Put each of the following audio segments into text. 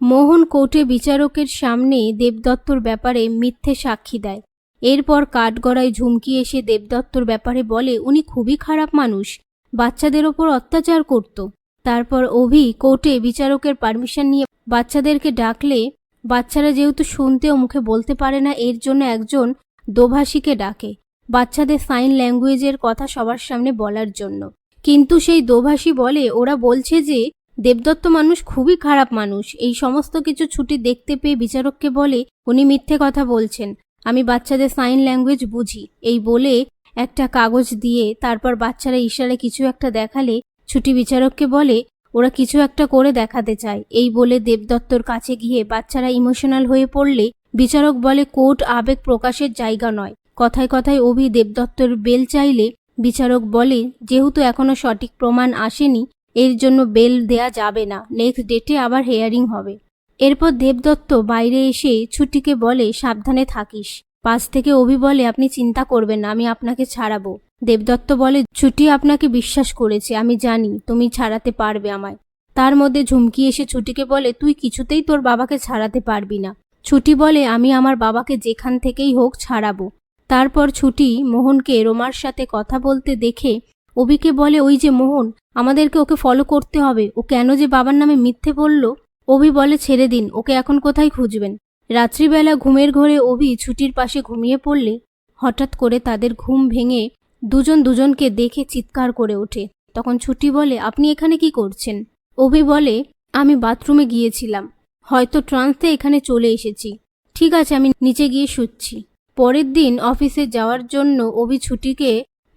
মোহন কোর্টে বিচারকের সামনে দেবদত্তর ব্যাপারে মিথ্যে সাক্ষী দেয়। এরপর কাঠগড়ায় ঝুমকি এসে দেবদত্তর ব্যাপারে বলে উনি খুবই খারাপ মানুষ, বাচ্চাদের ওপর অত্যাচার করত। তারপর অভি কোর্টে বিচারকের পারমিশন নিয়ে বাচ্চাদেরকে ডাকলে বাচ্চারা যেহেতু শুনতে ও মুখে বলতে পারে না, এর জন্য একজন দোভাষীকে ডাকে বাচ্চাদের সাইন ল্যাঙ্গুয়েজের কথা সবার সামনে বলার জন্য। কিন্তু সেই দোভাষী বলে ওরা বলছে যে দেবদত্ত মানুষ খুবই খারাপ মানুষ। এই সমস্ত কিছু ছুটি দেখতে পেয়ে বিচারককে বলে উনি মিথ্যে কথা বলছেন, আমি বাচ্চাদের সাইন ল্যাঙ্গুয়েজ বুঝি। এই বলে একটা কাগজ দিয়ে তারপর বাচ্চারা ইশারে কিছু একটা দেখালে ছুটি বিচারককে বলে ওরা কিছু একটা করে দেখাতে চায়। এই বলে দেবদত্তর কাছে গিয়ে বাচ্চারা ইমোশনাল হয়ে পড়লে বিচারক বলে কোর্ট আবেগ প্রকাশের জায়গা নয়। কথায় কথায় অভি দেবদত্তর বেল চাইলে বিচারক বলে যেহেতু এখনো সঠিক প্রমাণ আসেনি এর জন্য বেল দেয়া যাবে না, নেক্সট ডেটে আবার হিয়ারিং হবে। এরপর দেবদত্ত বাইরে এসে ছুটিকে বলে সাবধানে থাকিস। পাশ থেকে অভি বলে আপনি চিন্তা করবেন না, আমি আপনাকে ছাড়াবো। দেবদত্ত বলে ছুটি আপনাকে বিশ্বাস করেছে, আমি জানি তুমি ছাড়াতে পারবে আমায়। তার মধ্যে ঝুমকি এসে ছুটিকে বলে তুই কিছুতেই তোর বাবাকে ছাড়াতে পারবি না। ছুটি বলে আমি আমার বাবাকে যেখান থেকেই হোক ছাড়াবো। তারপর ছুটি মোহনকে রোমার সাথে কথা বলতে দেখে অভিকে বলে ওই যে মোহন, আমাদেরকে ওকে ফলো করতে হবে, ও কেন যে বাবার নামে মিথ্যে বলল। অভি বলে ছেড়ে দিন, ওকে এখন কোথায় খুঁজবেন। রাত্রিবেলা ঘুমের ঘোরে অভি ছুটির পাশে ঘুমিয়ে পড়লে হঠাৎ করে তাদের ঘুম ভেঙে দুজন দুজনকে দেখে চিৎকার করে ওঠে। তখন ছুটি বলে আপনি এখানে কি করছেন? অভি বলে আমি বাথরুমে গিয়েছিলাম, হয়তো ট্রান্সে এখানে চলে এসেছি। ঠিক আছে, আমি নিচে গিয়ে শুচ্ছি। পরের দিন অফিসে যাওয়ার জন্য অভি ছুটিকে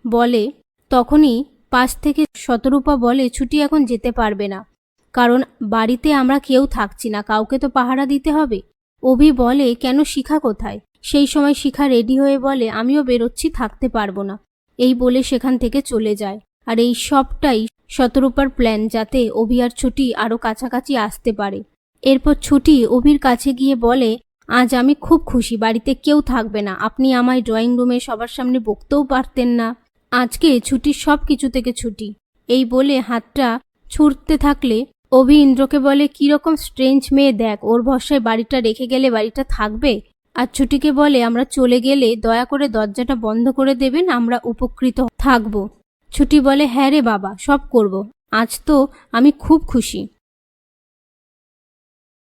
বলে, তখনই পাশ থেকে শতরূপা বলে ছুটি এখন যেতে পারবে না, কারণ বাড়িতে আমরা কেউ থাকছি না, কাউকে তো পাহারা দিতে হবে। অভি বলে কেন, শিখা কোথায়? সেই সময় শিখা রেডি হয়ে বলে আমিও বেরোচ্ছি, থাকতে পারবো না। এই বলে সেখান থেকে চলে যায়। আর এই সবটাই শতরূপার প্ল্যান, যাতে অভি আর ছুটি আরও কাছাকাছি আসতে পারে। এরপর ছুটি অভির কাছে গিয়ে বলে আজ আমি খুব খুশি, বাড়িতে কেউ থাকবে না, আপনি আমায় ড্রয়িং রুমে সবার সামনে বকতেও পারতেন না, আজকে ছুটির সব কিছু থেকে ছুটি। এই বলে হাতটা ছুঁড়তে থাকলে অভি ইন্দ্রকে বলে কিরকম স্ট্রেঞ্জ মেয়ে, দেখ ওর ভরসায় বাড়িটা রেখে গেলে বাড়িটা থাকবে। আর ছুটিকে বলে আমরা চলে গেলে দয়া করে দরজাটা বন্ধ করে দেবেন, আমরা উপকৃত থাকব। ছুটি বলে হ্যাঁ রে বাবা, সব করব, আজ তো আমি খুব খুশি।